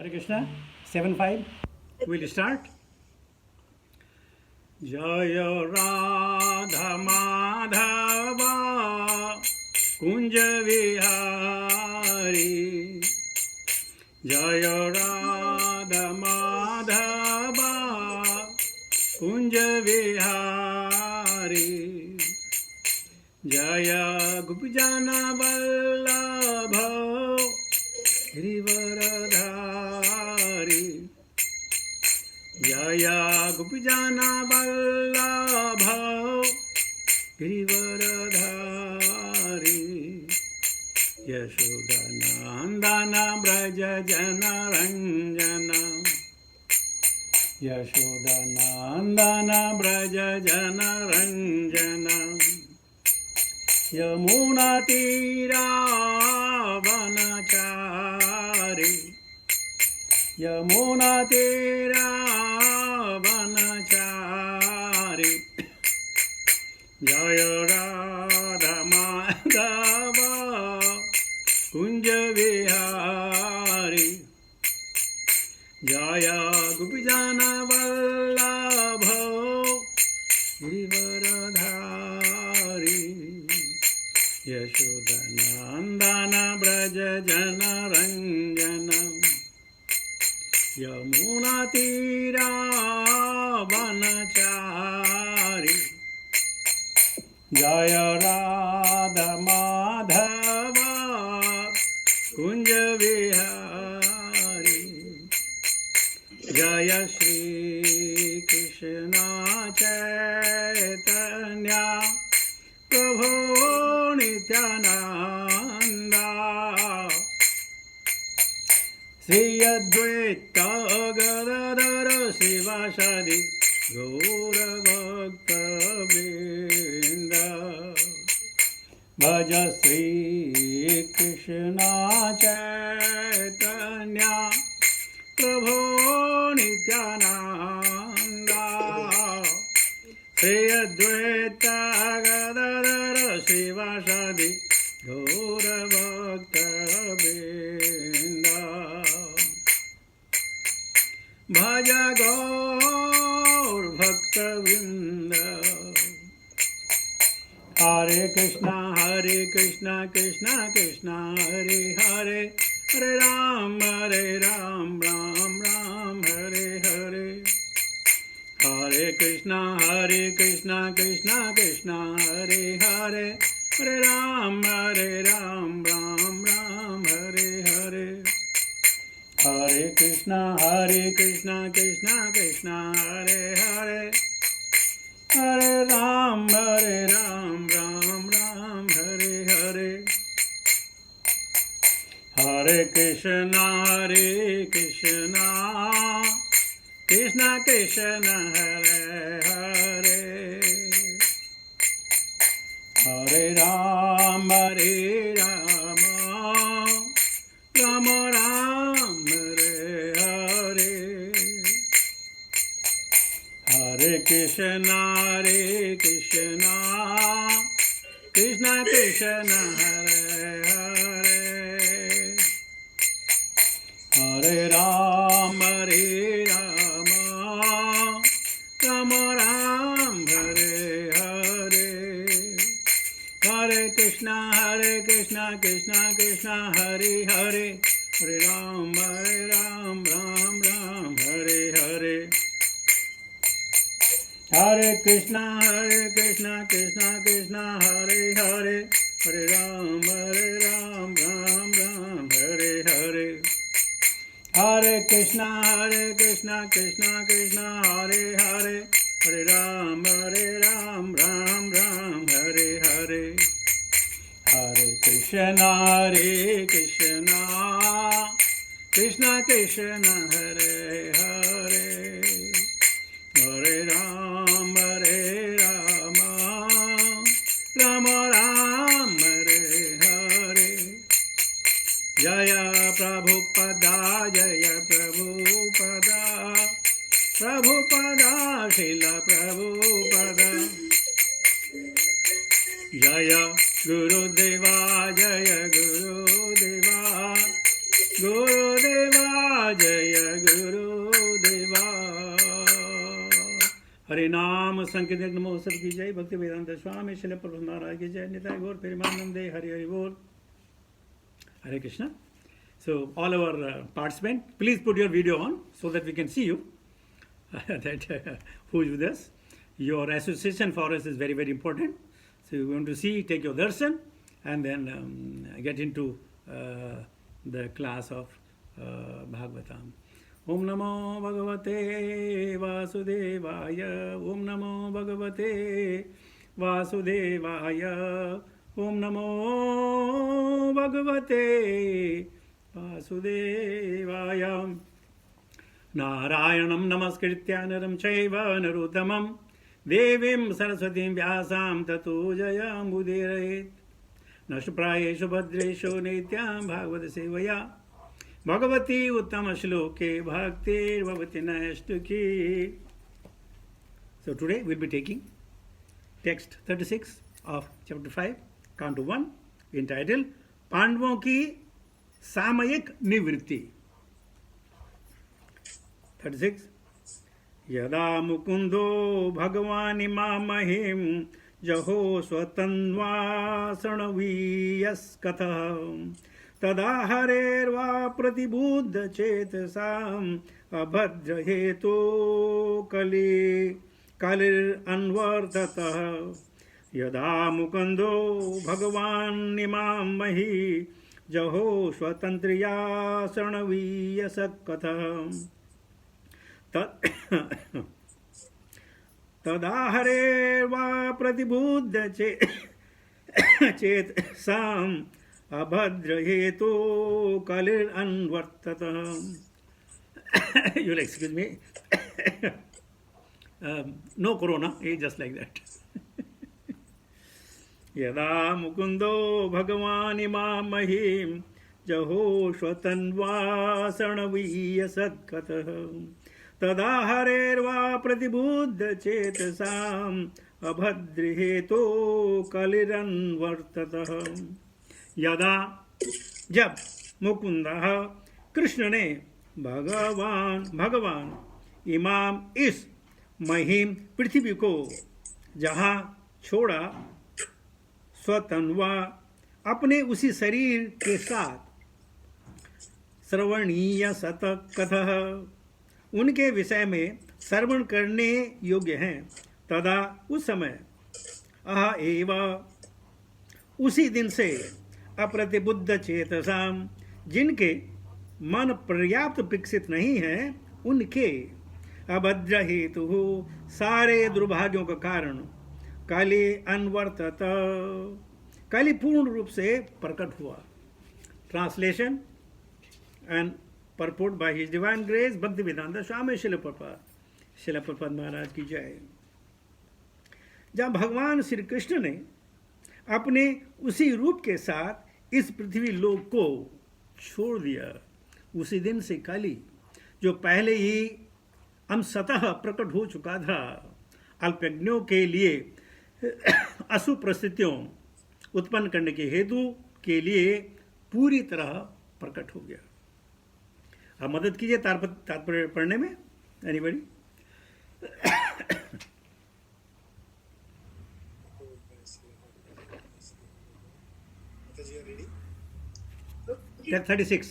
Hare Krishna, 7-5. We'll start. Jaya Radha Madhava Kunja Vihari. Jaya Radha Madhava Kunja Vihari. Jaya Gopijana Vallabha Girivaradhari. Jaya Gopijana Vallabha Girivaradhari. Yashodanandana Braja Jana Ranjana. Yashodanandana Braja Jana Ranjana. Yamuna Tira Vanachari. Yamuna Tira Vanachari. Jaya Radha Madhava Kunja Vihari. Jaya Gopijana Vallabha Girivaradhari. Yashodanandana Braja Jana Ranjana. Yamuna Tira Vanachari. Jaya Radha Madhava Kunja Vihari. Jaya Shri Krishna Chaitanya Prabhu Nityananda. Sri Advaita Gadadhara Sivasadi Gaura Bhakta Vrinda. Bhaja Sri Krishna Chaitanya Prabhu Nityananda. Sri Advaita Gadadhara Sivasadi Gaura Bhakta Vrinda. Bhaja Gaur Bhakta Vrinda. Hare Krishna Krishna Krishna Hare Hare. Hare Ram Ram Ram Hare Hare. Hare Krishna Krishna Krishna Hare Hare. Hare Ram Ram Ram Hare Hare. Hare Krishna Krishna Hare Hare. Hare Ram Ram Hare Hare. Hare Krishna Krishna Krishna Hare Hare. Hare Ram Ram Ram Hare Hare. Hare Krishna Krishna Krishna Hare Hare. Hare Ram Ram Ram Hare Hare. Hare Krishna Krishna Hare Hare. Hare Ram Ram Hare Hare. Hare Krishna Krishna Hare Hare. Hare Ram Ram Hare Hare. Hare Krishna Krishna Hare Hare. Hare Ram Ram Hare Hare. Hare Krishna Krishna Hare Hare. Hare Ram Ram Hare Hare. Jaya Prabhupada Jaya Prabhupada. Prabhupada Srila Prabhupada. Jaya Gurudeva Jaya Gurudeva Gurudeva Jaya हरे नाम संकीर्तन महोत्सव की जय, भक्ति वेदांत स्वामी शिल प्रभु महाराज की जय, निताय गौर प्रेमानंदे, हरि हरि बोल, Hare Krishna. So all our participants, please put your video on so that we can see you, that who is with us. Your association for us is very, very important. So we want to see, take your darshan, and then get into the class of Bhagavatam. Om Namo Bhagavate Vasudevaya. Om Namo Bhagavate Vasudevaya. Om Namo Bhagavate Vasudevaya. Narayanam Namaskritya Naram Chaiva Narottamam Devim Saraswatim Vyasam Tato Jayam Udiraet Nashprayeshu Bhadreshu Nityam Bhagavata Sevaya Bhagavati Uttama Shloke Bhaktir Bhavati Nashtuki. So today we'll be taking text 36 of chapter 5, canto 1, entitled पांडवों की सामयिक निवृत्ति. 36. यदा मुकुंदो भगवान् मामहिं जहो स्वतन्वासणवीयस्कतः तदा हरेर्वा प्रतिबुद्ध चेतसाम् अभद्रहेतो कलिरन्वर्ततः. यदा मुकुंदो भगवान् इमां मही जहो स्वतंत्र्या शरणवीयसकतः तदा हरेर्वा प्रतिबुद्ध चेतसाम् अभद्रहेतो कलिरन्वर्ततः. You'll excuse me. No corona, it's just like that. यदा मुकुंदो भगवान् इमां महीं जहो स्वतन्वासणवीयसत्कतः तदा हरेर्वा प्रतिबुद्ध चेतसाम् अभद्रहेतो कलिरन्वर्ततः. यदा जब मुकुंदः कृष्ण ने भगवान इमाम इस महीम पृथ्वी को जहाँ छोड़ा स्वतन्वा अपने उसी शरीर के साथ श्रवणीय सतकथः उनके विषय में श्रवण करने योग्य हैं. तदा उस समय अह एव उसी दिन से अप्रतिबुद्ध चेतसाम जिनके मन पर्याप्त विकसित नहीं है उनके अभद्र हेतु सारे दुर्भाग्यों का कारण कलि अनवर्तत कलि पूर्ण रूप से प्रकट हुआ. Translation and purport by his divine grace भक्ति वेदांत स्वामी शिल प्रभुपाद महाराज की जय. जब भगवान श्री कृष्ण ने अपने उसी रूप के साथ इस पृथ्वी लोक को छोड़ दिया उसी दिन से कलि जो पहले ही अंशतः प्रकट हो चुका था अल्पज्ञों के लिए अशुभ परिस्थितियों उत्पन्न करने के हेतु के लिए पूरी तरह प्रकट हो गया. अब मदद कीजिए तात्पर्य पढ़ने में. एनीबॉडी? Text 36.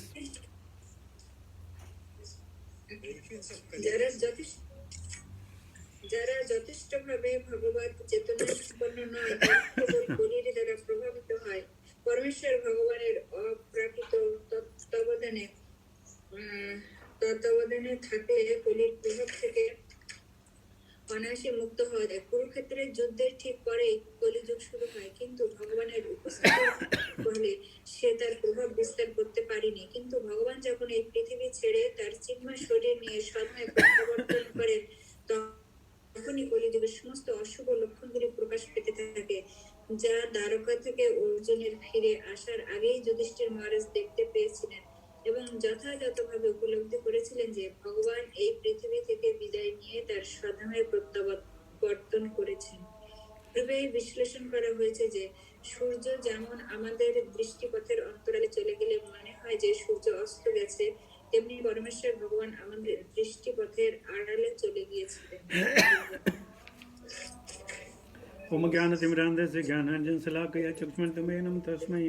যারা যথেষ্টভাবে ভগবত চেতনা সম্পন্ন নয় বলির দ্বারা প্রভাবিত হয় পরমেশ্বর ভগবানের অপ্রাকৃত তত্ত্বাবধানে থাকলে কলির প্রভাব থেকে অনায়াসে মুক্ত হওয়া যায়. কুরুক্ষেত্রের যুদ্ধের ঠিক পরেই কলিযুগ শুরু হয়, কিন্তু ভগবানের উপস্থিতির ফলে সে তার প্রভাব বিস্তার করতে পারেনি. কিন্তু ভগবান যখন এই পৃথিবী ছেড়ে তার চিন্ময় শরীর নিয়ে সদমে প্রত্যাবর্তন করেন তখনই কলিযুগের সমস্ত অশুভ লক্ষণগুলি প্রকাশ পেতে থাকে, যা দ্বারকা থেকে অর্জুনের ফিরে আসার আগেই যুধিষ্ঠির মহারাজ দেখতে পেয়েছিলেন এবং যথাযথভাবে উপলব্ধি করেছিলেন যে ভগবান এই পৃথিবী থেকে বিদায় নিয়ে তার স্বধামে প্রত্যাবর্তন করেছেন. পূর্বে বিশ্লেষণ করা হয়েছে যে সূর্য যেমন আমাদের দৃষ্টিপথের অন্তরালে চলে গেলে মনে হয় যে সূর্য অস্ত গেছে, তেমনি পরমেশ্বর ভগবান আমাদের দৃষ্টিপথের আড়ালে চলে গিয়েছিলেন. ओम ज्ञानतिमिरान्धस्य ज्ञानाञ्जनशलाकया चक्षुष्मन्तमेनं तस्मै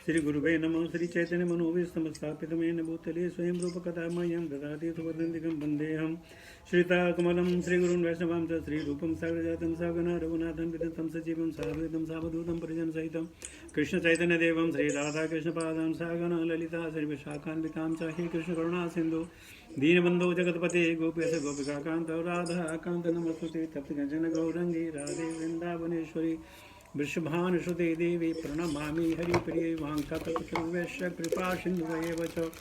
श्रीगुरुवे नमः। श्रीचैतन्य मनोभीष्टं मेन भूतले स्वयं रूपकथा मह्यं ददाति सुवदन्तिकं वन्देऽहं श्रीताकमलं श्रीगुरुन् वैष्णवां च श्रीरूपं साग्रजातं सागना रघुनाथं विदतं सजीवं साद्वैतं सावधूतं परिजनसहितं कृष्णचैतन्यदेवं श्रीराधाकृष्णपादां सागना ललिता श्रीविशाखान्वितां च हे कृष्णकरुणा सिन्धु दीनबन्धो जगत्पते गोपेश गोपिकान्त राधाकान्त नमस्तुते तप्तगञ्जन गौरङ्गी राधे वृन्दावनेश्वरी वृषभानुसुते देवी प्रणमामि हरिप्रिये वाङ्कटकृष्णवेश्य कृपा सिन्धुवैव च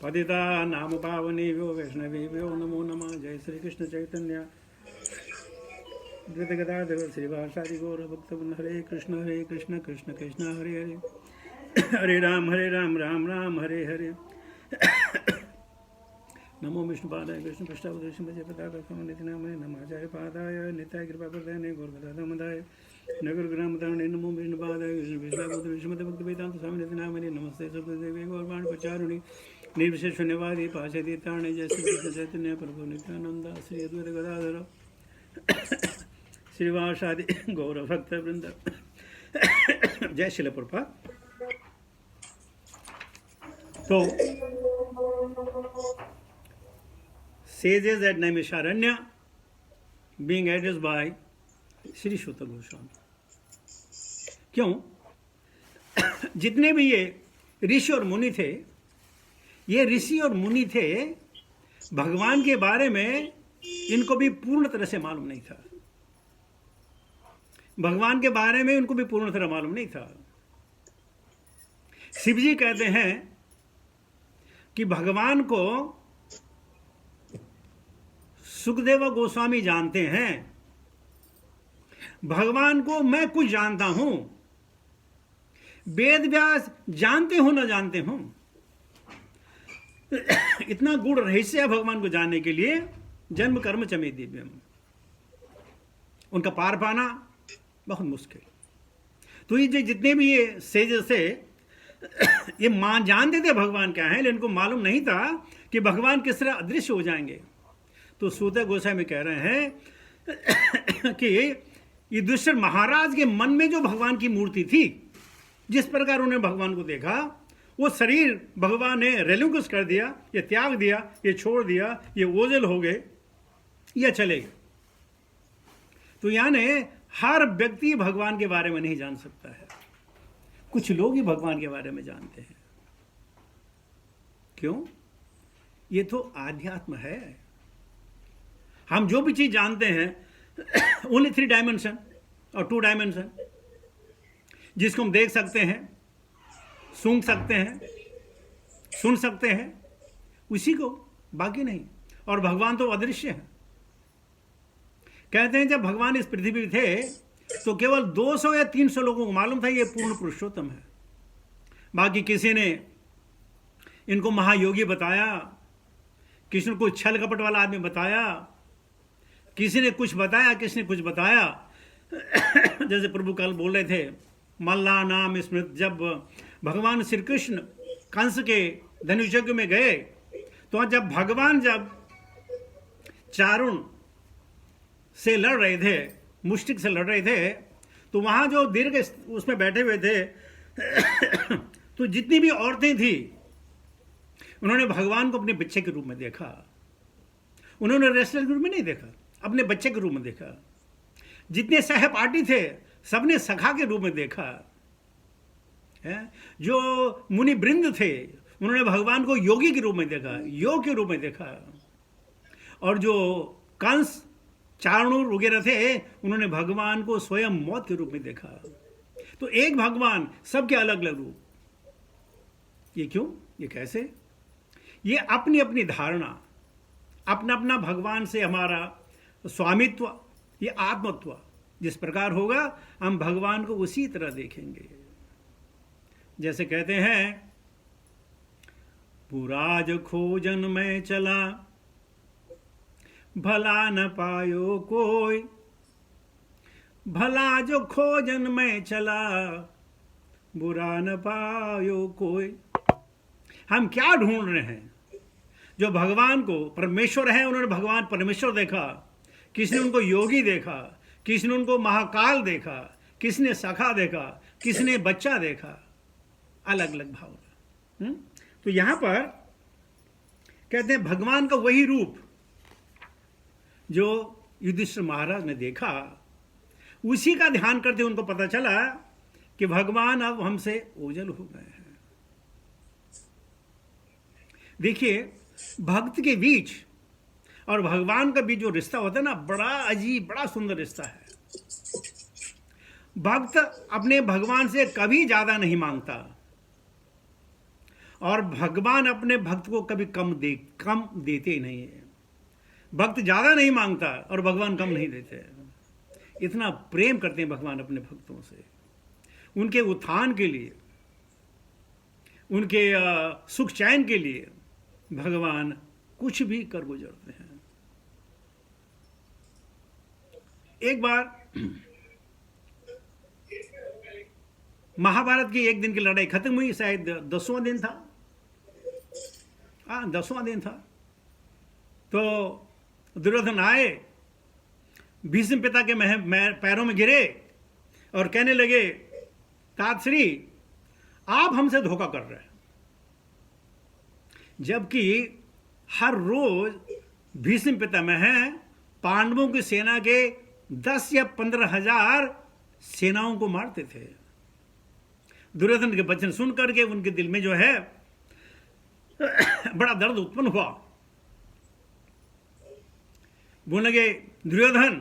पतिता नाम पावनेभ्यो वैष्णवेभ्यो नमो नमः। जय श्री कृष्ण चैतन्य धृतगदाधर श्रीवासादि गौरभक्तवृन्द हरे कृष्ण कृष्ण कृष्ण हरे हरे हरे राम राम राम हरे हरे। नमो विष्णुपादाय कृष्ण पृष्ठावताय विजय पताका कमलनिधिनामने नमाचार्य पादाय नित्याय कृपाप्रदायने गौरगदाधमदाय नगरग्रामदाय नमो विष्णुपादाय कृष्ण पृष्ठावताय विष्णुमते भक्तिवेदांत स्वामिनिधिनामने नमस्ते सर्वदेवे गौरवाणी प्रचारिणी निर्विशेष शून्यवादी पाशतीर्थाणे जय श्री कृष्ण चैतन्य प्रभु नित्यानंद श्री अद्वैत गदाधर श्रीवासादि गौरभक्तवृंद। जय श्रील प्रभुपाद। तो sages at Naimisharanya being addressed by Shri Suta Goswami। क्यों? जितने भी ये ऋषि और मुनि थे, ये ऋषि और मुनि थे, भगवान के बारे में इनको भी पूर्ण तरह से मालूम नहीं था। भगवान के बारे में उनको भी पूर्ण तरह मालूम नहीं था। शिव जी कहते हैं कि भगवान को सुखदेव गोस्वामी जानते हैं, भगवान को मैं कुछ जानता हूं। वेद व्यास जानते हो ना जानते हो, इतना गूढ़ रहस्य है भगवान को जानने के लिए। जन्म कर्म चमे दिव्यम, उनका पार पाना बहुत मुश्किल। तो ये जितने भी ये सेज से ये जानते थे भगवान क्या है, लेकिन इनको मालूम नहीं था कि भगवान किस तरह अदृश्य हो जाएंगे। तो सूत गोस्वामी कह रहे हैं कि युधिष्ठिर महाराज के मन में जो भगवान की मूर्ति थी, जिस प्रकार उन्होंने भगवान को देखा, वो शरीर भगवान ने रेलिंकुश कर दिया, ये त्याग दिया, ये छोड़ दिया, ये ओझल हो गए, ये चले गए। तो यानी हर व्यक्ति भगवान के बारे में नहीं जान सकता है, कुछ लोग ही भगवान के बारे में जानते हैं। क्यों? ये तो आध्यात्म है। हम जो भी चीज जानते हैं ओनली 3 डायमेंशन और 2 डायमेंशन, जिसको हम देख सकते हैं, सूंघ सकते हैं, सुन सकते हैं, उसी को, बाकी नहीं। और भगवान तो अदृश्य है। कहते हैं जब भगवान इस पृथ्वी पे थे तो केवल 200 या 300 लोगों को मालूम था ये पूर्ण पुरुषोत्तम है। बाकी किसी ने इनको महायोगी बताया, किसी ने कोई छल कपट वाला आदमी बताया, किसी ने कुछ बताया, किसी ने कुछ बताया। जैसे प्रभु कल बोल रहे थे, मल्ला नाम स्मृत, जब भगवान श्री कृष्ण कंस के धनुष यज्ञ में गए, तो जब भगवान चारुण से लड़ रहे थे, मुष्टिक से लड़ रहे थे, तो वहां जो दीर्घ उसमें बैठे हुए थे तो जितनी भी औरतें थी उन्होंने भगवान को अपने बच्चे के रूप में देखा। उन्होंने रेस्लर के रूप में नहीं देखा, अपने बच्चे के रूप में देखा। जितने सहपाठी थे सबने सखा के रूप में देखा है। जो मुनि वृंद थे उन्होंने भगवान को योगी के रूप में देखा, योग के रूप में देखा। और जो कंस चारणूर वगैरह थे उन्होंने भगवान को स्वयं मौत के रूप में देखा। तो एक भगवान, सबके अलग अलग रूप। ये क्यों? ये कैसे? ये अपनी अपनी धारणा, अपना अपना भगवान से हमारा स्वामित्व, ये आत्मत्व जिस प्रकार होगा हम भगवान को उसी तरह देखेंगे। जैसे कहते हैं, पुराज खोजन में चला भला न पायो कोई, भला जो खोजन में चला बुरा न पायो कोई। हम क्या ढूंढ रहे हैं? जो भगवान को, परमेश्वर है, उन्होंने भगवान परमेश्वर देखा, किसी ने उनको योगी देखा, किसने उनको महाकाल देखा, किसने सखा देखा, किसने बच्चा देखा, अलग अलग भावना। तो यहां पर कहते हैं भगवान का वही रूप जो युधिष्ठिर महाराज ने देखा, उसी का ध्यान करते उनको पता चला कि भगवान अब हमसे ओझल हो गए हैं। देखिए, भक्त के बीच और भगवान का बीच जो रिश्ता होता है ना, बड़ा अजीब, बड़ा सुंदर रिश्ता है। भक्त अपने भगवान से कभी ज्यादा नहीं मांगता और भगवान अपने भक्त को कभी कम देते ही नहीं है। भक्त ज्यादा नहीं मांगता और भगवान कम नहीं देते। इतना प्रेम करते हैं भगवान अपने भक्तों से, उनके उत्थान के लिए, उनके सुख चैन के लिए भगवान कुछ भी कर गुजरते हैं। एक बार महाभारत की एक दिन की लड़ाई खत्म हुई, शायद 10वां दिन था। 10वां दिन था। तो दुर्योधन आए, भीष्म पिता के पैरों में गिरे और कहने लगे, तातश्री आप हमसे धोखा कर रहे हैं। जबकि हर रोज भीष्म पितामह पांडवों की सेना के 10 या 15,000 सेनाओं को मारते थे। दुर्योधन के वचन सुन करके उनके दिल में जो है बड़ा दर्द उत्पन्न हुआ। बोलने लगे, दुर्योधन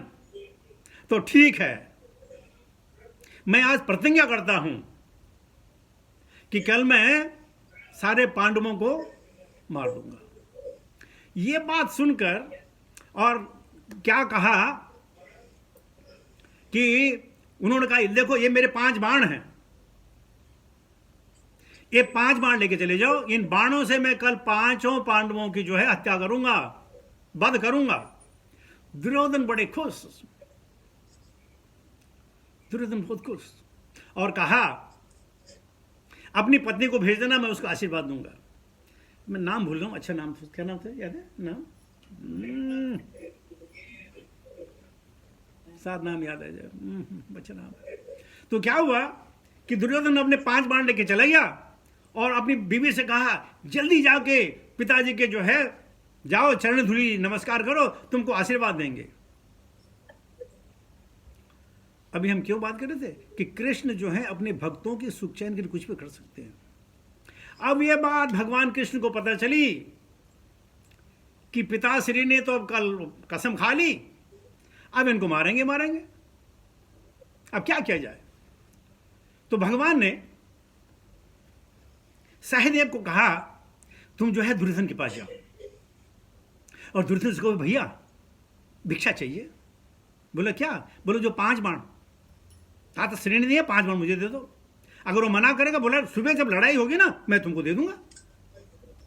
तो ठीक है, मैं आज प्रतिज्ञा करता हूं कि कल मैं सारे पांडवों को मार दूंगा। ये बात सुनकर और क्या कहा कि उन्होंने कहा, देखो ये मेरे 5 बाण हैं, ये 5 बाण लेके चले जाओ, इन बाणों से मैं कल 5 पांडवों की जो है हत्या करूंगा, वध करूंगा। दुर्योधन बड़े खुश, दुर्योधन बहुत खुश, और कहा अपनी पत्नी को भेज देना, मैं उसका आशीर्वाद दूंगा। मैं नाम भूल रहा हूं, अच्छा नाम, क्या नाम था, याद है नाम? साथ नाम याद है, अच्छा नाम। तो क्या हुआ कि दुर्योधन अपने 5 बाण लेके चला गया और अपनी बीवी से कहा, जल्दी जाके पिताजी के जो है जाओ, चरण धूलि नमस्कार करो, तुमको आशीर्वाद देंगे। अभी हम क्यों बात कर रहे थे कि कृष्ण जो है अपने भक्तों की सुख चैन के लिए कुछ भी कर सकते हैं। अब यह बात भगवान कृष्ण को पता चली कि पिताश्री ने तो कल कसम खा ली, अब इनको मारेंगे। अब क्या किया जाए? तो भगवान ने सहदेव को कहा, तुम जो है दुर्योधन के पास जाओ और दुर्योधन को, भैया भिक्षा चाहिए। बोला क्या? बोलो जो 5 बाण ताता श्री ने दिए, 5 बाण मुझे दे दो। अगर वो मना करेगा, बोला सुबह जब लड़ाई होगी ना, मैं तुमको दे दूंगा,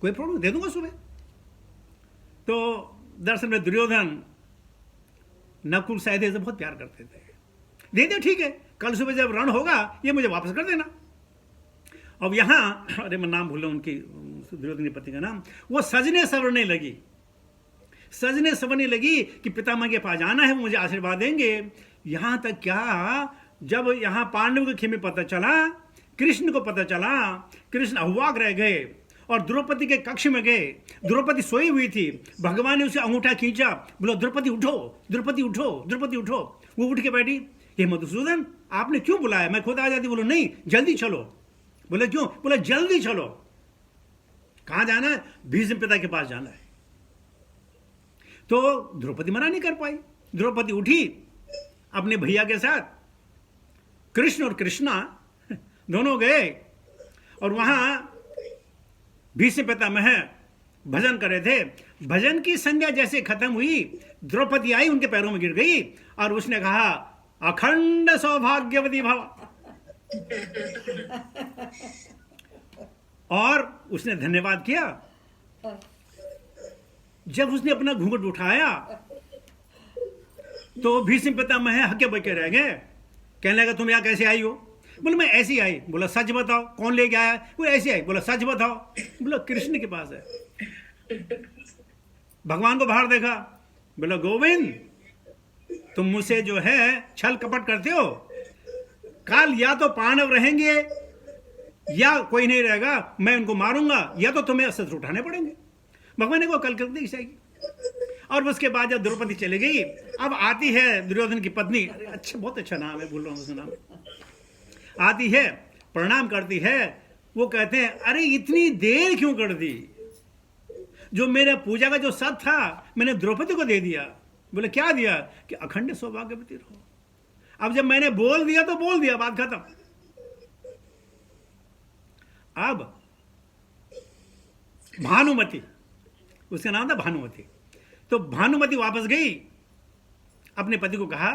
कोई प्रॉब्लम, दे दूंगा सुबह। तो दरअसल में दुर्योधन नकुल सहदेव से बहुत प्यार करते थे। दे दे, ठीक है, कल सुबह जब रण होगा ये मुझे वापस कर देना। अब यहां, अरे मैं नाम भूल रहा हूं उनकी, दुर्योधन की पत्नी का नाम, वो सजने सवरने लगी कि पितामह के पास जाना है, वो मुझे आशीर्वाद देंगे। यहां तक क्या, जब यहां पांडव के खेमे पता चला, कृष्ण को पता चला, कृष्ण अहुवाक रह गए और द्रौपदी के कक्ष में गए। द्रौपदी सोई हुई थी, भगवान ने उसे अंगूठा खींचा, बोला द्रौपदी उठो, द्रौपदी उठो, द्रौपदी उठो। वो उठ के बैठी, हे मधुसूदन आपने क्यों बुलाया, मैं खुद आ जाती। बोलो नहीं, जल्दी चलो। बोले क्यों? बोला जल्दी चलो। कहां जाना है? भीष्म पिता के पास जाना है। तो द्रौपदी मना नहीं कर पाई। द्रौपदी उठी अपने भैया के साथ, कृष्ण और कृष्णा दोनों गए और वहां भीष्म पितामह भजन कर रहे थे। भजन की संध्या जैसे खत्म हुई, द्रौपदी आई, उनके पैरों में गिर गई और उसने कहा, अखंड सौभाग्यवती भव। और उसने धन्यवाद किया। जब उसने अपना घूंघट उठाया तो भीष्म पितामह हक्के बक्के रह गए। कहने लगा, तुम यहां कैसे आई हो? बोले मैं ऐसे ही आई। बोला सच बताओ, कौन ले गया है? वो ऐसे आई। बोला सच बताओ। बोला कृष्ण के पास है। भगवान को बाहर देखा, बोला गोविंद तुम मुझसे जो है छल कपट करते हो, कल या तो पांडव रहेंगे या कोई नहीं रहेगा, मैं उनको मारूंगा, या तो तुम्हें शस्त्र उठाने पड़ेंगे। भगवान ने को कल कर दी चाहिए। और उसके बाद जब द्रौपदी चली गई, अब आती है दुर्योधन की पत्नी, अरे अच्छा, बहुत अच्छा नाम है, भूल रहा हूँ उसका नाम, आती है, प्रणाम करती है। वो कहते हैं अरे इतनी देर क्यों कर दी, जो मेरा पूजा का जो सत था मैंने द्रौपदी को दे दिया। बोले क्या दिया, कि अखंड सौभाग्यवती रहो। अब जब मैंने बोल दिया तो बोल दिया, बात खत्म। अब भानुमति, उसका नाम था भानुमति, तो भानुमति वापस गई, अपने पति को कहा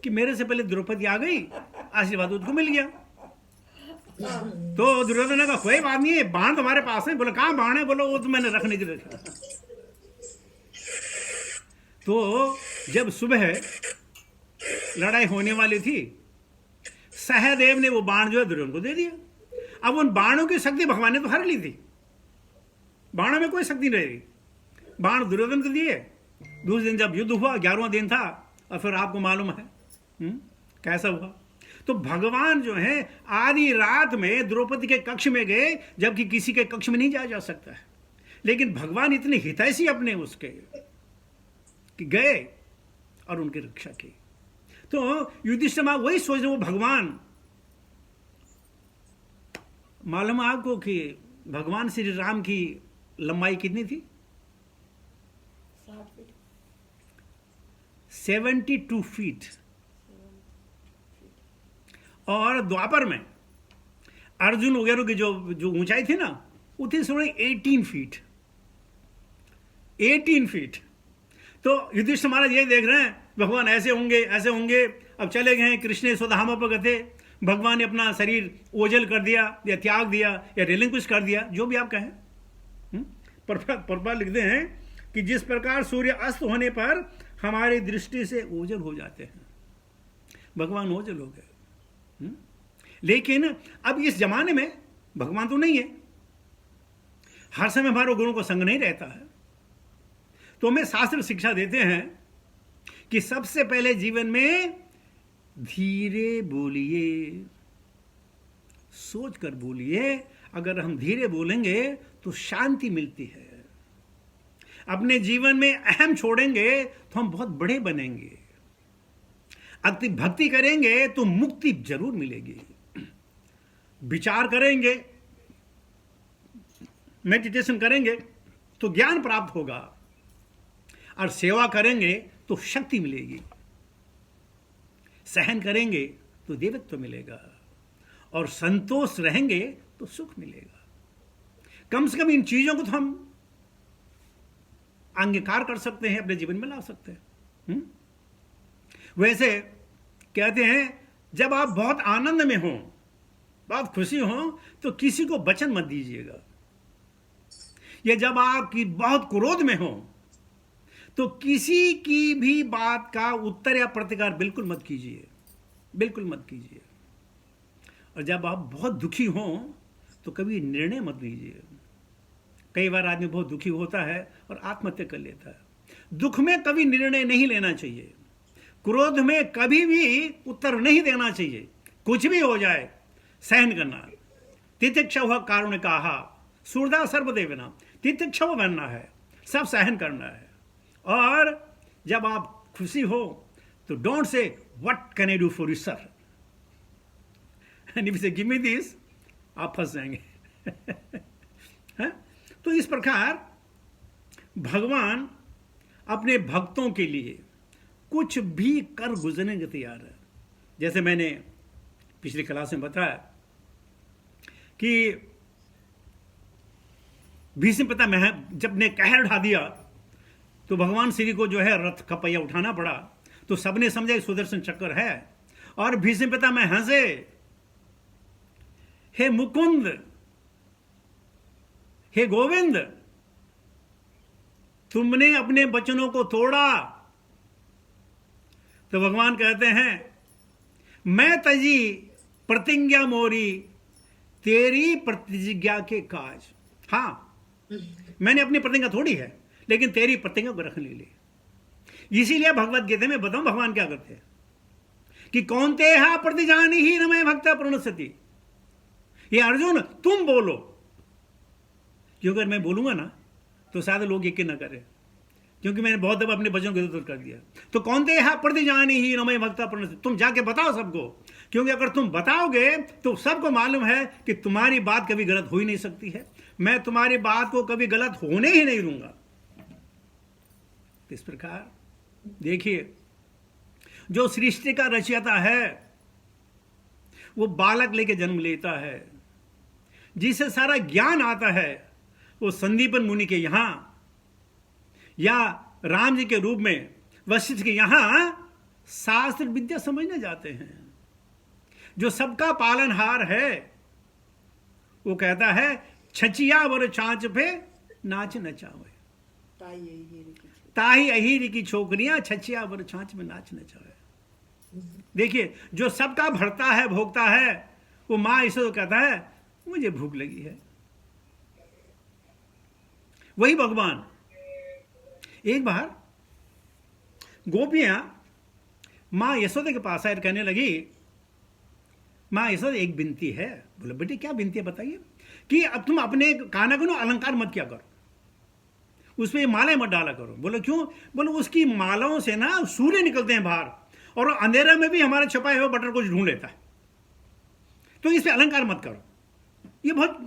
कि मेरे से पहले द्रौपदी आ गई, आशीर्वाद उसको मिल गया। तो दुर्योधन ने कहा कोई बात नहीं है, बाण तुम्हारे पास है। बोला कहां बाण है, बोलो वो तो मैंने रखने के लिए रखा। तो जब सुबह लड़ाई होने वाली थी, सहदेव ने वो बाण जो है दुर्योधन को दे दिया। अब उन बाणों की शक्ति भगवान ने तो हर ली थी, बाणों में कोई शक्ति नहीं रही। बाण दुर्योधन को दिए। दूसरे दिन जब युद्ध हुआ, 11वां दिन था, और फिर आपको मालूम है कैसा हुआ। तो भगवान जो है आधी रात में द्रौपदी के कक्ष में गए, जबकि किसी के कक्ष में नहीं जाया जा सकता है, लेकिन भगवान इतने हितैषी अपने उसके कि गए और उनकी रक्षा की। तो युधिष्ठिर वही सोच रहे, वो भगवान, मालूम है आपको कि भगवान श्री राम की लंबाई कितनी थी? 72 फीट। और द्वापर में अर्जुन वगैरह की जो ऊंचाई थी ना, वो थी थोड़ी 18 फीट। 18 फीट। तो युधिष्ठिर महाराज ये देख रहे हैं भगवान ऐसे होंगे ऐसे होंगे। अब चले गए हैं, कृष्ण स्वधाम पर गए, भगवान ने अपना शरीर ओझल कर दिया या त्याग दिया या रिलिंक्विश कर दिया, जो भी आप कहें। परपा लिखते हैं कि जिस प्रकार सूर्य अस्त होने पर हमारी दृष्टि से ओझल हो जाते हैं, भगवान ओझल हो गए। लेकिन अब इस जमाने में भगवान तो नहीं है, हर समय हमारे गुरुओं को संग नहीं रहता है। तो हमें शास्त्र शिक्षा देते हैं कि सबसे पहले जीवन में धीरे बोलिए, सोच कर बोलिए। अगर हम धीरे बोलेंगे तो शांति मिलती है। अपने जीवन में अहम छोड़ेंगे तो हम बहुत बड़े बनेंगे। अति भक्ति करेंगे तो मुक्ति जरूर मिलेगी। विचार करेंगे, मेडिटेशन करेंगे तो ज्ञान प्राप्त होगा, और सेवा करेंगे तो शक्ति मिलेगी, सहन करेंगे तो देवत्व मिलेगा, और संतोष रहेंगे तो सुख मिलेगा। कम से कम इन चीजों को तो हम अंगीकार कर सकते हैं, अपने जीवन में ला सकते हैं। वैसे कहते हैं जब आप बहुत आनंद में हो, बहुत खुशी हो, तो किसी को वचन मत दीजिएगा। या जब आप बहुत क्रोध में हो तो किसी की भी बात का उत्तर या प्रतिकार बिल्कुल मत कीजिए, बिल्कुल मत कीजिए। और जब आप बहुत दुखी हो तो कभी निर्णय मत लीजिए। कई बार आदमी बहुत दुखी होता है और आत्महत्या कर लेता है। दुख में कभी निर्णय नहीं लेना चाहिए, क्रोध में कभी भी उत्तर नहीं देना चाहिए। कुछ भी हो जाए सहन करना। तितिक्षा हुआ कारुण्य कहा, सूरदा सर्वदेवना। तितिक्षा बनना है, सब सहन करना है। और जब आप खुशी हो तो don't say what can I do for you sir, and if से गिव मी दिस, आप फंस जाएंगे। है? तो इस प्रकार भगवान अपने भक्तों के लिए कुछ भी कर गुजरने के तैयार है। जैसे मैंने पिछली क्लास में बताया कि भीष्म पिता में जब ने कहर ढा दिया तो भगवान श्री को जो है रथ का पहिया उठाना पड़ा। तो सबने समझा सुदर्शन चक्र है, और भीष्म पिता में हंसे, हे मुकुंद, हे गोविंद, तुमने अपने वचनों को तोड़ा। तो भगवान कहते हैं मैं तजी प्रतिज्ञा मोरी, तेरी प्रतिज्ञा के काज। हाँ, मैंने अपनी प्रतिज्ञा तोड़ी है, लेकिन तेरी प्रतिज्ञा को रख ली। इसीलिए भगवत गीता में बताऊं भगवान क्या करते हैं कि कौनते हा प्रतिजानी ही न मैं भक्ता प्रणश्यति। ये अर्जुन तुम बोलो, क्योंकि अगर मैं बोलूंगा ना तो शायद लोग यकीन न करें, क्योंकि मैंने बहुत दफा अपने वचनों को इधर कर दिया। तो कौनते हा प्रतिजानी ही न मैं भक्ता प्रणश्यति, तुम जाके बताओ सबको, क्योंकि अगर तुम बताओगे तो सबको मालूम है कि तुम्हारी बात कभी गलत हो ही नहीं सकती है। मैं तुम्हारी बात को कभी गलत होने ही नहीं दूंगा। इस प्रकार देखिए, जो सृष्टि का रचयिता है वो बालक लेके जन्म लेता है, जिसे सारा ज्ञान आता है वो संदीपन मुनि के यहां या राम जी के रूप में वशिष्ठ के यहां शास्त्र विद्या समझने जाते हैं। जो सबका पालनहार है वो कहता है छचिया वर छाछ पे नाच नचावे, ताही अहीर की छोकरियां छचिया वर छाछ में नाच नचावे। देखिए, जो सबका भरता है भोगता है वो मां इसे तो कहता है मुझे भूख लगी है। वही भगवान एक बार गोपियां मां यशोदा के पास आए, कहने लगी मां यशोदा एक विनती है। बोले बेटे क्या विनती है बताइए। कि अब तुम अपने काना को अलंकार मत किया करो, उसमें मालाएं मत डाला करो। बोले क्यों। बोले उसकी मालाओं से ना सूर्य निकलते हैं बाहर, और अंधेरा में भी हमारे छुपाए हुए बटर को ढूंढ लेता है, तो इस पे अलंकार मत करो। ये बहुत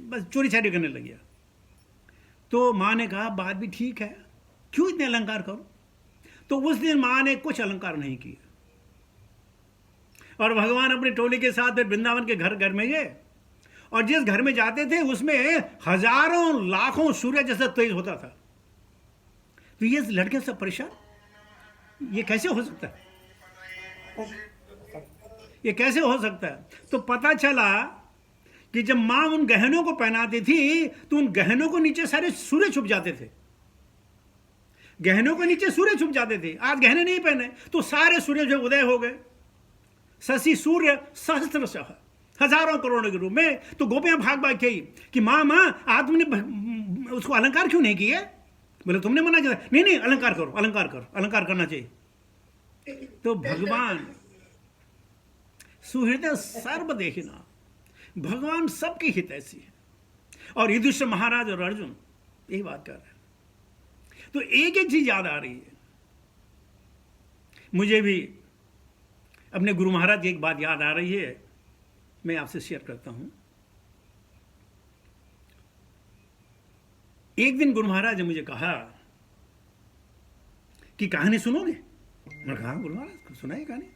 बस चोरी छारी करने लग गया। तो मां ने कहा बात भी ठीक है, क्यों इतने अलंकार करो। तो उस दिन मां ने कुछ अलंकार नहीं किए, और भगवान अपनी टोली के साथ वृंदावन के घर घर में गए, और जिस घर में जाते थे उसमें हजारों लाखों सूर्य जैसा तेज होता था। तो ये लड़के सब परेशान, ये कैसे हो सकता है, ये कैसे हो सकता है। तो पता चला कि जब मां उन गहनों को पहनाती थी तो उन गहनों को नीचे सारे सूर्य छुप जाते थे, गहनों के नीचे सूर्य छुप जाते थे। आज गहने नहीं पहने तो सारे सूर्य जो उदय हो गए, शशि सूर्य सहस्त्रशः, हजारों करोड़ों के रूप में। तो गोपियां भाग भाग गई कि मां आज तुमने उसको अलंकार क्यों नहीं किए। बोले तुमने मना किया। नहीं नहीं अलंकार करो, अलंकार करो, अलंकार करना चाहिए। तो भगवान सुहृदय सर्वदेहिना, भगवान सबकी हितैषी है। और युधिष्ठिर महाराज और अर्जुन यही बात कर रहे हैं। तो एक एक चीज याद आ रही है मुझे भी, अपने गुरु महाराज की एक बात याद आ रही है, मैं आपसे शेयर करता हूं। एक दिन गुरु महाराज ने मुझे कहा कि कहानी सुनोगे। मैंने कहा गुरु महाराज सुनाइए कहानी।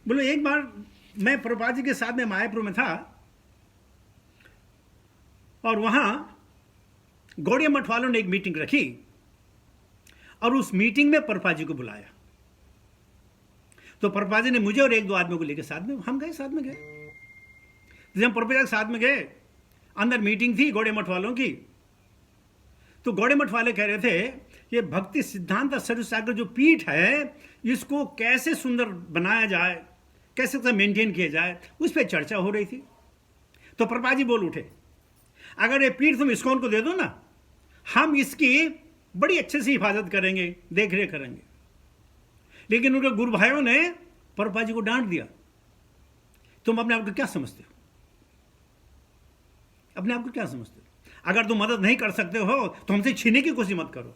बोलो एक बार मैं प्रभुपाद जी के साथ में मायापुर में था, और वहां गौड़िया मठ वालों ने एक मीटिंग रखी, और उस मीटिंग में प्रभुपाद जी को बुलाया। तो प्रभुपाद जी ने मुझे और एक दो आदमियों को लेकर साथ में हम गए, साथ में गए। जब हम प्रभुपाद के साथ में गए, अंदर मीटिंग थी गौड़िया मठ वालों की। तो गौड़िया मठ वाले कह रहे थे ये भक्ति सिद्धांत सरस्वती जो पीठ है इसको कैसे सुंदर बनाया जाए, कैसे मेंटेन किया जाए, उस पर चर्चा हो रही थी। तो प्रभुपाद जी बोल उठे, अगर ये पीठ तुम इस्कॉन को दे दो ना, हम इसकी बड़ी अच्छे से हिफाजत करेंगे, देख रेख करेंगे। लेकिन उनके गुरु भाइयों ने प्रभुपाद जी को डांट दिया, तुम अपने आप को क्या समझते हो, अपने आप को क्या समझते हो। अगर तुम मदद नहीं कर सकते हो तो हमसे छीनने की कोशिश मत करो।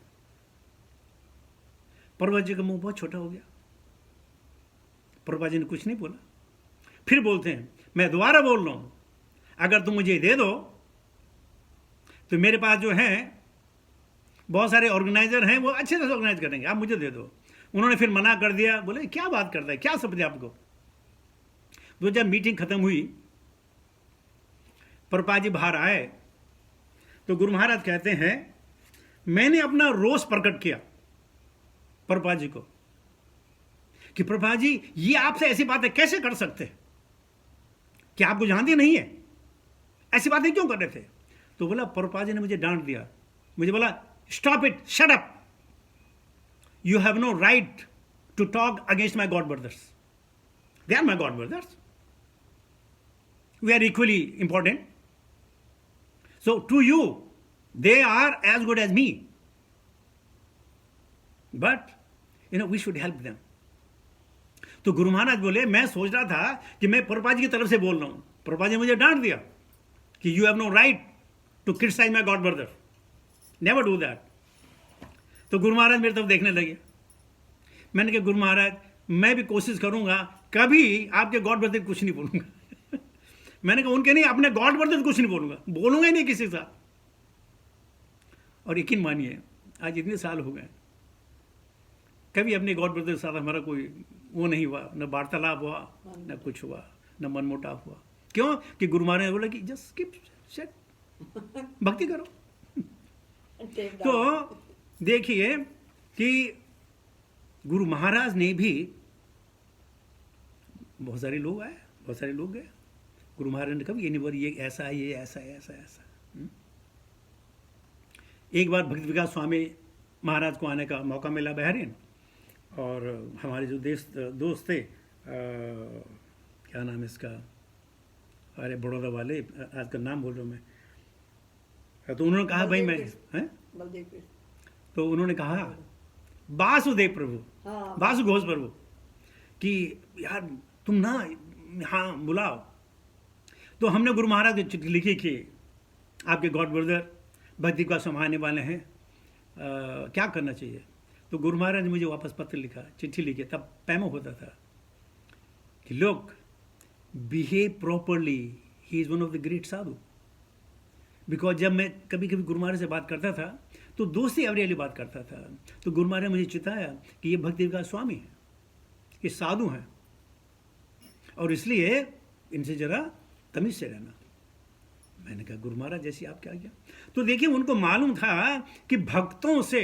प्रभुपाद जी का मुंह बहुत छोटा हो गया। प्रभुपाद जी ने कुछ नहीं बोला। फिर बोलते हैं, मैं दोबारा बोल रहा हूं, अगर तुम मुझे दे दो तो मेरे पास जो है बहुत सारे ऑर्गेनाइजर हैं, वो अच्छे से ऑर्गेनाइज करेंगे, आप मुझे दे दो। उन्होंने फिर मना कर दिया। बोले क्या बात करता है, क्या समझे आपको। तो जब मीटिंग खत्म हुई, प्रभुपाद जी बाहर आए, तो गुरु महाराज कहते हैं मैंने अपना रोष प्रकट किया प्रभुपाद जी को कि प्रभुपाद जी ये आपसे ऐसी बातें कैसे कर सकते हैं, क्या आपको जानते नहीं है, ऐसी बातें क्यों कर रहे थे। तो बोला प्रभुपाद जी ने मुझे डांट दिया, मुझे बोला stop it, shut up, you have no right to talk against my god brothers, they are my god brothers, we are equally important, so to you they are as good as me, but we should help them. तो गुरु महाराज बोले, मैं सोच रहा था कि मैं प्रभुपाद जी की तरफ से बोल रहा हूं। प्रभुपाद जी मुझे डांट दिया कि you have no right to criticise my god brother, never do that. तो गुरु महाराज मेरी तरफ देखने लगे। मैंने कहा, गुरु महाराज मैं भी कोशिश करूंगा कभी आपके गॉड ब्रदर कुछ नहीं बोलूंगा। मैंने कहा उनके नहीं, अपने गॉड ब्रदर कुछ नहीं बोलूंगा ही नहीं किसी के साथ। और यकीन मानिए आज इतने साल हो गए, कभी अपने गॉड ब्रदर के साथ हमारा कोई वो नहीं हुआ, न वार्तालाप हुआ, न कुछ हुआ, न मनमुटाव हुआ। क्यों? कि गुरु महाराज ने बोला कि जस्ट कीप सेट, भक्ति करो। तो देखिए कि गुरु महाराज ने भी, बहुत सारे लोग आए, बहुत सारे लोग गए, गुरु महाराज ने कभी ये नहीं बोला ये ऐसा है, ये ऐसा है, ऐसा ऐसा। एक बार भक्ति विकास स्वामी महाराज को आने का मौका मिला बहरीन, और हमारे जो दोस्त थे, क्या नाम है इसका, अरे बड़ौदा वाले, आज का नाम बोल रहा हूँ मैं। तो उन्होंने कहा भाई मैं हैं, तो उन्होंने कहा वासुदेव प्रभु, वासु घोष प्रभु कि यार तुम ना हाँ बुलाओ। तो हमने गुरु महाराज को चिट्ठी लिखी कि आपके गॉड ब्रदर भक्ति का संभालने वाले हैं, क्या करना चाहिए। तो गुरु महाराज ने मुझे वापस पत्र लिखा, चिट्ठी लिखी, तब पैमो होता था कि लोग behave properly, he is one of the great Sadhu. Because जब मैं कभी कभी गुरु महाराज से बात करता था तो दोस्ती अवरेली बात करता था, तो गुरु महाराज ने मुझे चिताया कि ये भक्ति विकास स्वामी है, ये साधु हैं, और इसलिए इनसे जरा तमीज से रहना। मैंने कहा गुरु महाराज जैसी आप क्या किया। तो देखिए उनको मालूम था कि भक्तों से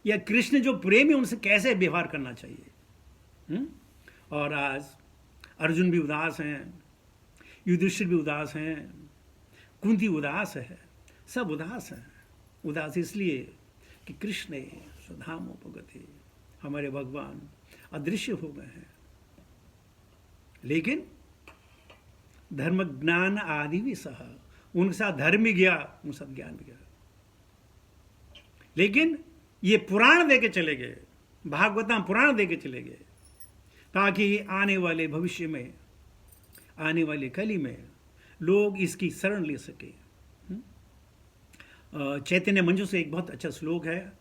या कृष्ण जो प्रेमी उनसे कैसे व्यवहार करना चाहिए। और आज अर्जुन भी उदास हैं, युधिष्ठिर भी उदास हैं, कुंती उदास है, सब उदास हैं। उदास इसलिए कि कृष्ण स्वधामोपगते, हमारे भगवान अदृश्य हो गए हैं। लेकिन धर्म ज्ञान आदि भी सह, उनके साथ धर्म भी गया, उनके साथ ज्ञान भी गया। लेकिन ये पुराण दे के चले गए, भागवतम पुराण दे के चले गए, ताकि आने वाले भविष्य में, आने वाले कली में लोग इसकी शरण ले सके। चैतन्य मंजू से एक बहुत अच्छा श्लोक है,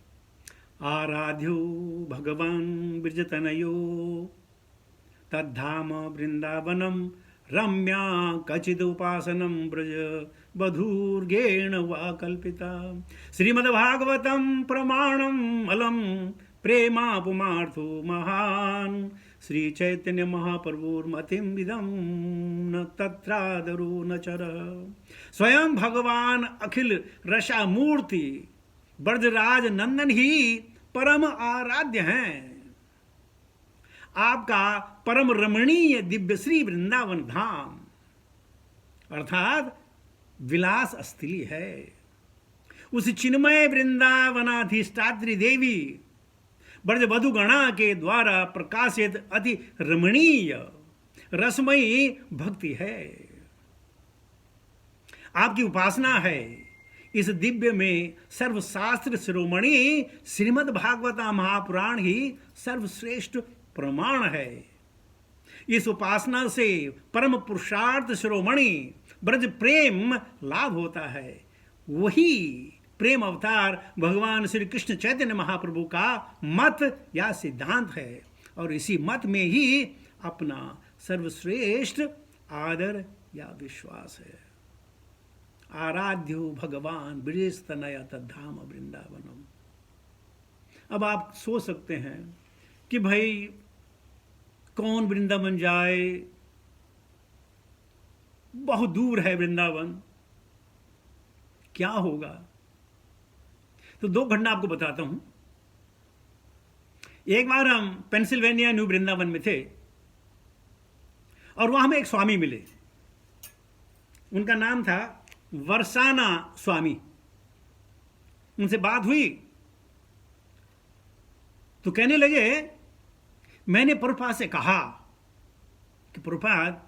आराध्यो भगवान ब्रजतनयो तद्धाम वृंदावनम रम्या कचिद उपासनम ब्रज बधूर्गेण वा कल्पिता। श्रीमद्भागवतम प्रमाणम अलम प्रेमापुमार्थो महान, श्री चैतन्य महाप्रभुर्मतिम विदम न तत्रादरो न चर। स्वयं भगवान अखिल रसा मूर्ति ब्रजराज नंदन ही परम आराध्य हैं। आपका परम रमणीय दिव्य श्री वृंदावन धाम अर्थात विलास स्थली है। उस चिन्मय वृंदावनाधिष्ठात्री देवी ब्रजवधु गणा के द्वारा प्रकाशित अति रमणीय रसमयी भक्ति है। आपकी उपासना है। इस दिव्य में सर्वशास्त्र शिरोमणि श्रीमद् भागवता महापुराण ही सर्वश्रेष्ठ प्रमाण है। इस उपासना से परम पुरुषार्थ शिरोमणि ब्रज प्रेम लाभ होता है। वही प्रेम अवतार भगवान श्री कृष्ण चैतन्य महाप्रभु का मत या सिद्धांत है, और इसी मत में ही अपना सर्वश्रेष्ठ आदर या विश्वास है। आराध्यो भगवान ब्रजस्तनय तद्धाम वृंदावनम। अब आप सोच सकते हैं कि भाई कौन वृंदावन जाए, बहुत दूर है वृंदावन, क्या होगा। तो दो घटना आपको बताता हूं। एक बार हम पेंसिल्वेनिया न्यू वृंदावन में थे और वहां हमें एक स्वामी मिले। उनका नाम था वर्षाना स्वामी। उनसे बात हुई तो कहने लगे, मैंने प्रभुपाद से कहा कि प्रभुपाद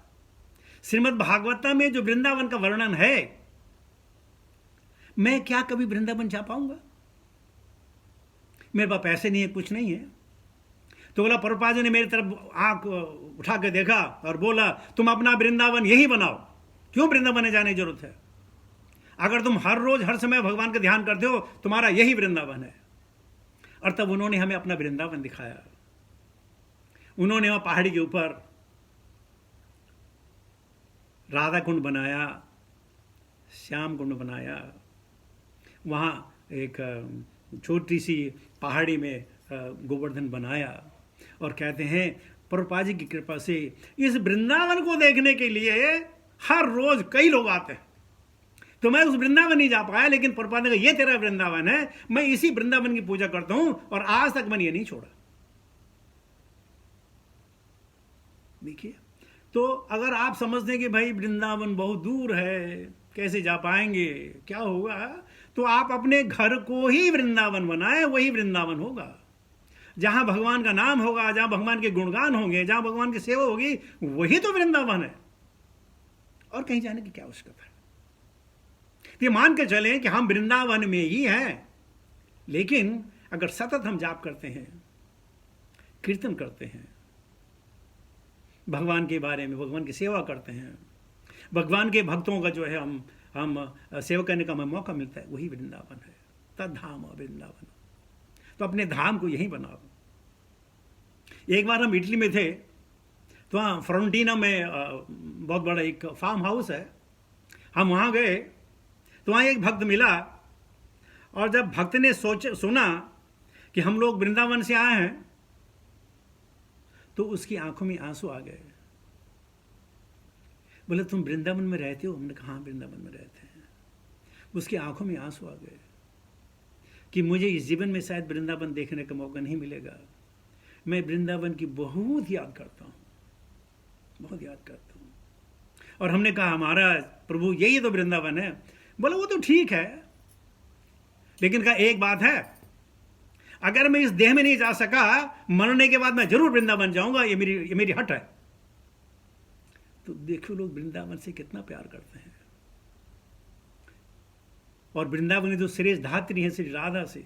श्रीमद् भागवता में जो वृंदावन का वर्णन है, मैं क्या कभी वृंदावन जा पाऊंगा? मेरे पास पैसे नहीं है, कुछ नहीं है। तो बोला, प्रभुपाद जी ने मेरी तरफ आंख उठा के देखा और बोला, तुम अपना वृंदावन यही बनाओ, क्यों वृंदावन जाने की जरूरत है? अगर तुम हर रोज हर समय भगवान का ध्यान करते हो, तुम्हारा यही वृंदावन है। और तब उन्होंने हमें अपना वृंदावन दिखाया। उन्होंने वहां पहाड़ी के ऊपर राधा कुंड बनाया, श्याम कुंड बनाया, वहां एक छोटी सी पहाड़ी में गोवर्धन बनाया। और कहते हैं प्रभुपाद जी की कृपा से इस वृंदावन को देखने के लिए हर रोज कई लोग आते हैं। तो मैं उस वृंदावन नहीं जा पाया, लेकिन प्रभुपाद ने कहा, ये तेरा वृंदावन है, मैं इसी वृंदावन की पूजा करता हूं और आज तक मैंने ये नहीं छोड़ा। देखिए, तो अगर आप समझते हैं कि भाई वृंदावन बहुत दूर है, कैसे जा पाएंगे, क्या होगा, तो आप अपने घर को ही वृंदावन बनाए, वही वृंदावन होगा। जहां भगवान का नाम होगा, जहां भगवान के गुणगान होंगे, जहां भगवान की सेवा होगी, वही तो वृंदावन है। और कहीं जाने की क्या आवश्यकता है? ये मान के चलें कि हम वृंदावन में ही हैं, लेकिन अगर सतत हम जाप करते हैं, कीर्तन करते हैं, भगवान के बारे में, भगवान की सेवा करते हैं, भगवान के भक्तों का जो है हम सेवा करने का हमें मौका मिलता है, वही वृंदावन है। तद्धाम वृंदावन। तो अपने धाम को यहीं बनाओ। एक बार हम इटली में थे, तो वहाँ फ्रोंटीना में बहुत बड़ा एक फार्म हाउस है, हम वहाँ गए। तो वहाँ एक भक्त मिला, और जब भक्त ने सुना कि हम लोग वृंदावन से आए हैं, तो उसकी आंखों में आंसू आ गए। बोले, तुम वृंदावन में रहते हो? हमने कहा, हाँ, वृंदावन में रहते हैं। उसकी आंखों में आंसू आ गए कि मुझे इस जीवन में शायद वृंदावन देखने का मौका नहीं मिलेगा। मैं वृंदावन की बहुत याद करता हूँ, बहुत याद करता हूँ। और हमने कहा, हमारा प्रभु यही तो वृंदावन है। बोला, वो तो ठीक है, लेकिन कहा एक बात है, अगर मैं इस देह में नहीं जा सका, मरने के बाद मैं जरूर वृंदावन जाऊंगा, ये मेरी हट है। तो देखो लोग वृंदावन से कितना प्यार करते हैं। और वृंदावन की जो श्रेष्ठ धात्री है श्री राधा से,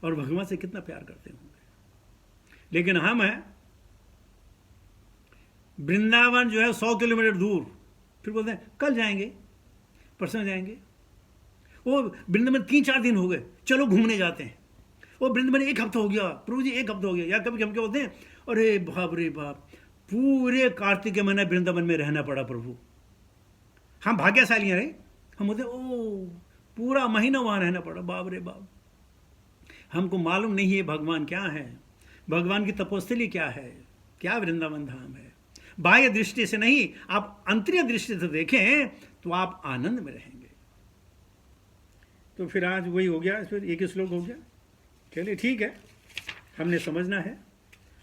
और भगवान से कितना प्यार करते होंगे। लेकिन हम हैं, वृंदावन जो है 100 किलोमीटर दूर, फिर बोलते हैं कल जाएंगे, परसों जाएंगे। वो वृंदावन 3-4 दिन हो गए, चलो घूमने जाते हैं। वो वृंदावन 1 हफ्ता हो गया, प्रभु जी 1 हफ्ता हो गया। या कभी हम क्या बोलते हैं, अरे बाप रे बाप, पूरे कार्तिक के महीने वृंदावन में रहना पड़ा प्रभु। हम भाग्यशाली हैं रे। हम बोलते ओ पूरा महीना वहां रहना पड़ा, बाप रे बाप। हमको मालूम नहीं है भगवान क्या है, भगवान की तपोस्थली क्या है, क्या वृंदावन धाम है। बाह्य दृष्टि से नहीं, आप अंतरिय दृष्टि से देखें तो आप आनंद में रहेंगे। तो फिर आज वही हो गया, फिर एक ही श्लोक हो गया। चलिए ठीक है, हमने समझना है।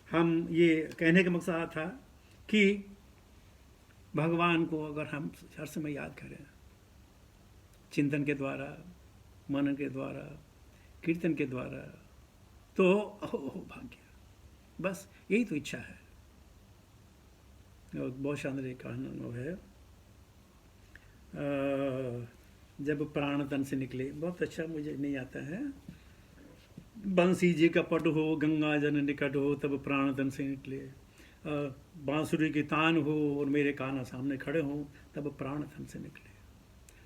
हम ये कहने का मकसद था कि भगवान को अगर हम हर समय याद करें, चिंतन के द्वारा, मनन के द्वारा, कीर्तन के द्वारा, तो भाग्य, बस यही तो इच्छा है। और बहुत शानदार एक कहानी है, जब प्राण तन से निकले, बहुत अच्छा, मुझे नहीं आता है। बंसी जी का पट हो, गंगा जन निकट हो, तब प्राण तन से निकले। बांसुरी की तान हो और मेरे कान्हा सामने खड़े हो, तब प्राण तन से निकले।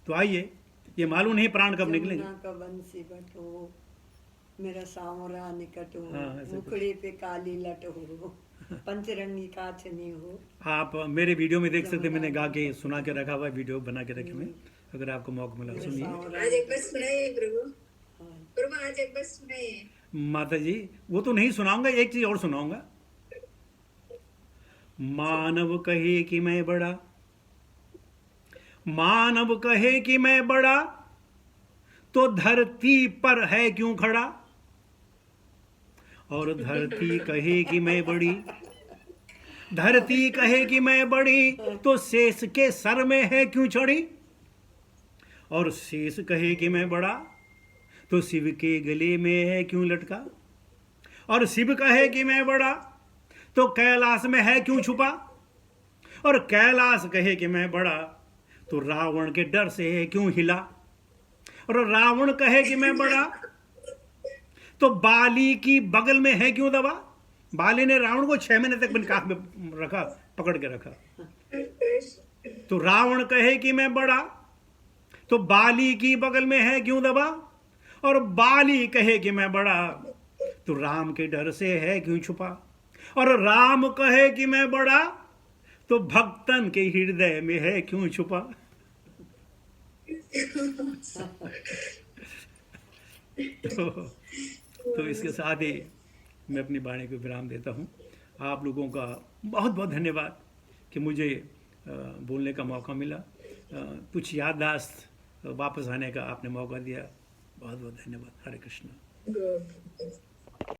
तो आइए, ये मालूम नहीं प्राण कब निकलेंगे। का बंसी बट हो, मेरा सांवरा निकट हो, हाँ, मुखड़े पे काली लट हो, पंचरंगी काचनी हो। आप मेरे वीडियो में देख सकते, मैंने गा के सुना के रखा हुआ, वीडियो बना के रखे मैं, अगर आपको मौका मिला सुनिए। आज एक बार सुनाइए प्रभु, प्रभु आज एक बार सुनाइए। माता जी वो तो नहीं सुनाऊंगा, एक चीज और सुनाऊंगा। मानव कहे कि मैं बड़ा, मानव कहे कि मैं बड़ा, तो धरती पर है क्यों खड़ा। और धरती कहे कि मैं बड़ी, धरती कहे कि मैं बड़ी, तो शेष के सर में है क्यों चढ़ी। और शेष कहे कि मैं बड़ा, तो शिव के गले में है क्यों लटका। और शिव कहे कि मैं बड़ा, तो कैलाश में है क्यों छुपा। और कैलाश कहे कि मैं बड़ा, तो रावण के डर से है क्यों हिला। और रावण कहे कि मैं बड़ा, तो बाली की बगल में है क्यों दबा? बाली ने रावण को 6 महीने तक अपनी काख में रखा, पकड़ के रखा। तो रावण कहे कि मैं बड़ा, तो बाली की बगल में है क्यों दबा? और बाली कहे कि मैं बड़ा, तो राम के डर से है क्यों छुपा? और राम कहे कि मैं बड़ा, तो भक्तन के हृदय में है क्यों छुपा? तो इसके साथ ही मैं अपनी वाणी को विराम देता हूँ। आप लोगों का बहुत बहुत धन्यवाद कि मुझे बोलने का मौका मिला, कुछ याददाश्त वापस आने का आपने मौका दिया। बहुत बहुत धन्यवाद। हरे कृष्ण।